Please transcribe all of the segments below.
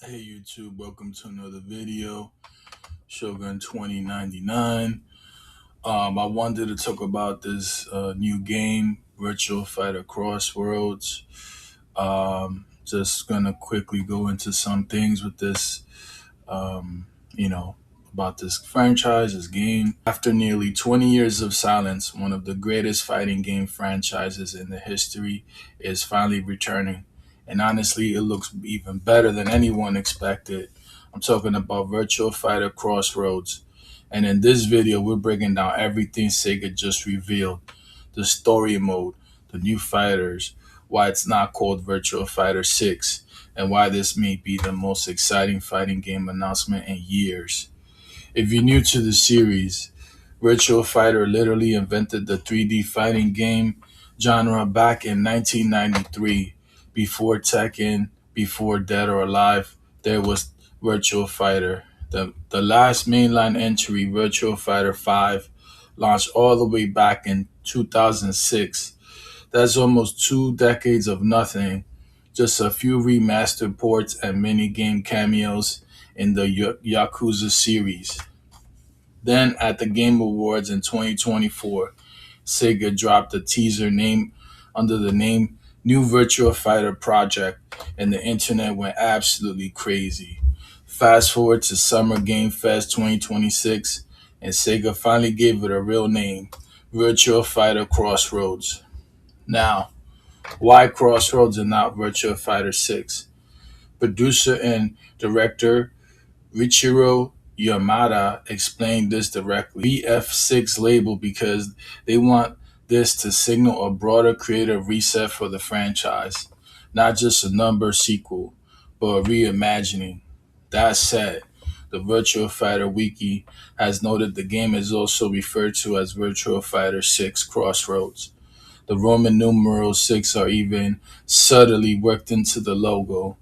Hey YouTube, welcome to another video. Shogun 2099. I wanted to talk about this new game, Virtual Fighter CrossRoads. Just gonna quickly go into some things with this, um, you know, about this franchise, this game. After nearly 20 years of silence, one of the greatest fighting game franchises in the history is finally returning. And honestly, it looks even better than anyone expected. I'm talking about Virtual Fighter Crossroads. And in this video, we're breaking down everything Sega just revealed, the story mode, the new fighters, why it's not called Virtua Fighter 6, and why this may be the most exciting fighting game announcement in years. If you're new to the series, Virtua Fighter literally invented the 3D fighting game genre back in 1993. Before Tekken, before Dead or Alive, there was Virtua Fighter. The last mainline entry, Virtua Fighter 5, launched all the way back in 2006. That's almost 2 decades of nothing, just a few remastered ports and mini game cameos in the Yakuza series. Then at the Game Awards in 2024, Sega dropped a teaser name under the name New Virtua Fighter Project, and the internet went absolutely crazy. Fast forward to Summer Game Fest 2026, and Sega finally gave it a real name, Virtua Fighter Crossroads. Now, why Crossroads and not Virtua Fighter 6? Producer and director Richiro Yamada explained this directly. VF6 label because they want this to signal a broader creative reset for the franchise, not just a number sequel, but a reimagining. That said, the Virtua Fighter Wiki has noted the game is also referred to as Virtua Fighter 6 Crossroads. The Roman numeral 6 are even subtly worked into the logo.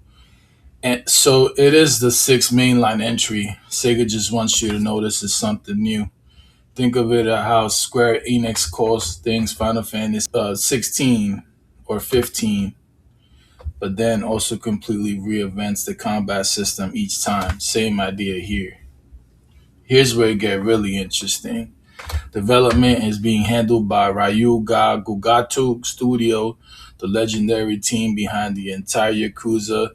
And so it is the sixth mainline entry. Sega just wants you to know this is something new. Think of it as how Square Enix calls things Final Fantasy 16 or 15, but then also completely reinvents the combat system each time. Same idea here. Here's where it gets really interesting. Development is being handled by Ryuga Gugatu Studio, the legendary team behind the entire Yakuza,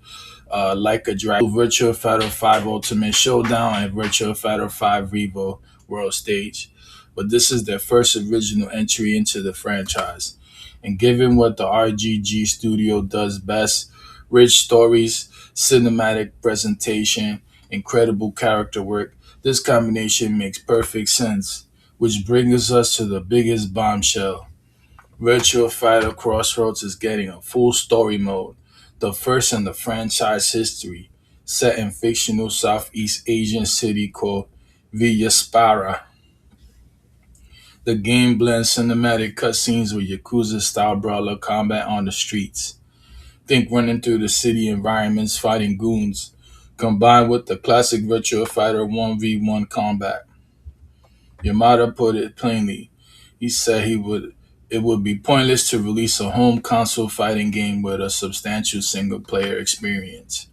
like a Dragon, Virtua Fighter 5 Ultimate Showdown, and Virtua Fighter 5 Revo World Stage. But this is their first original entry into the franchise. And given what the RGG studio does best, rich stories, cinematic presentation, incredible character work, this combination makes perfect sense. Which brings us to the biggest bombshell. Virtua Fighter Crossroads is getting a full story mode, the first in the franchise history, set in fictional Southeast Asian city called Villaspara. The game blends cinematic cutscenes with Yakuza-style brawler combat on the streets. Think running through the city environments fighting goons, combined with the classic Virtua Fighter 1v1 combat. Yamada put it plainly. He said it would be pointless to release a home console fighting game with a substantial single player experience.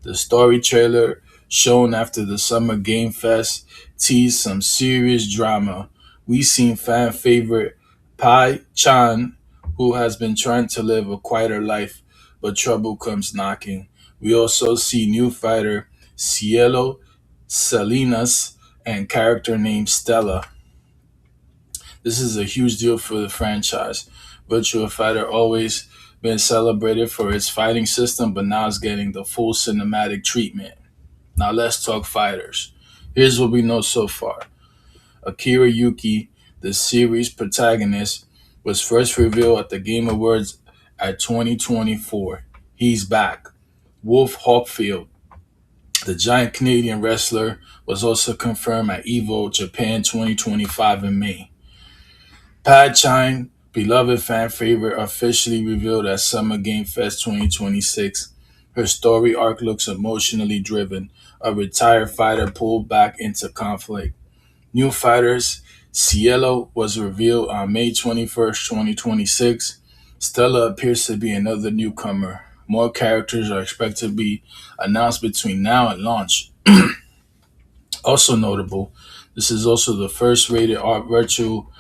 The story trailer shown after the Summer Game Fest teased some serious drama. We seen fan favorite Pai Chan, who has been trying to live a quieter life, but trouble comes knocking. We also see new fighter Cielo Salinas and character named Stella. This is a huge deal for the franchise. Virtua Fighter always been celebrated for its fighting system, but now it's getting the full cinematic treatment. Now let's talk fighters. Here's what we know so far. Akira Yuki, the series protagonist, was first revealed at the Game Awards at 2024. He's back. Wolf Hawkfield, the giant Canadian wrestler, was also confirmed at EVO Japan 2025 in May. Pad Chine, beloved fan favorite, officially revealed at Summer Game Fest 2026. Her story arc looks emotionally driven, a retired fighter pulled back into conflict. New fighters, Cielo was revealed on May 21st, 2026. Stella appears to be another newcomer, More characters are expected to be announced between now and launch. Also notable, this is also the first rated R virtual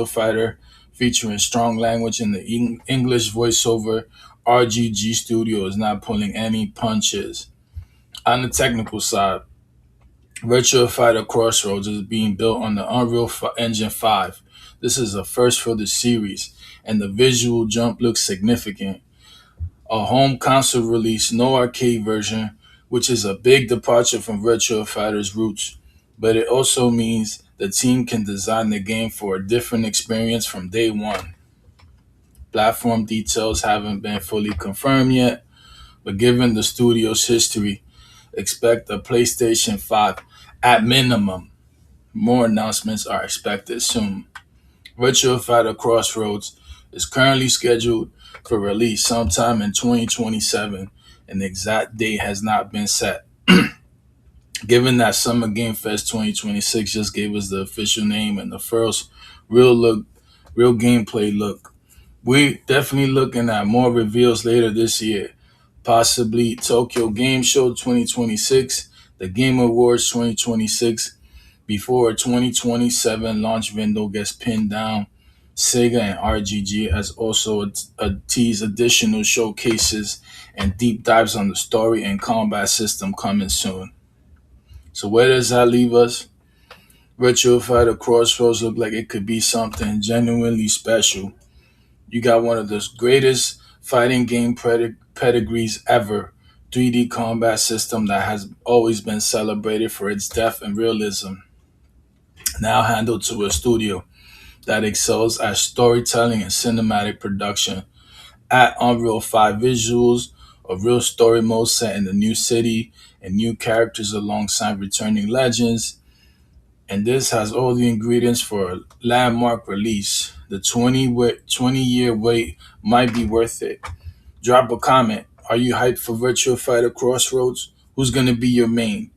fighter featuring strong language in the English voiceover. RGG Studio is not pulling any punches. On the technical side, Virtua Fighter CrossRoads is being built on the Engine 5. This is a first for the series, and the visual jump looks significant. A home console release, no arcade version, which is a big departure from Virtua Fighter's roots. But it also means the team can design the game for a different experience from day one. Platform details haven't been fully confirmed yet, but given the studio's history, expect a PlayStation 5 at minimum. More announcements are expected soon. Virtua Fighter Crossroads is currently scheduled for release sometime in 2027, and the exact date has not been set. Given that Summer Game Fest 2026 just gave us the official name and the first real look, real gameplay look, we're definitely looking at more reveals later this year. Possibly Tokyo Game Show 2026, the Game Awards 2026, before a 2027 launch window gets pinned down. Sega and RGG has also teased additional showcases and deep dives on the story and combat system coming soon. So where does that leave us? Virtual Fighter Crossroads look like it could be something genuinely special. You got one of the greatest fighting game pedigrees ever. 3D combat system that has always been celebrated for its depth and realism, now handled to a studio that excels at storytelling and cinematic production. Add Unreal 5 visuals, a real story mode set in the new city, and new characters alongside returning legends. And this has all the ingredients for a landmark release. The 20-year wait might be worth it. Drop a comment. Are you hyped for Virtual Fighter Crossroads? Who's going to be your main?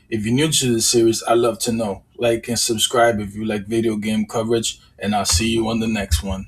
If you're new to the series, I'd love to know. Like and subscribe if you like video game coverage, and I'll see you on the next one.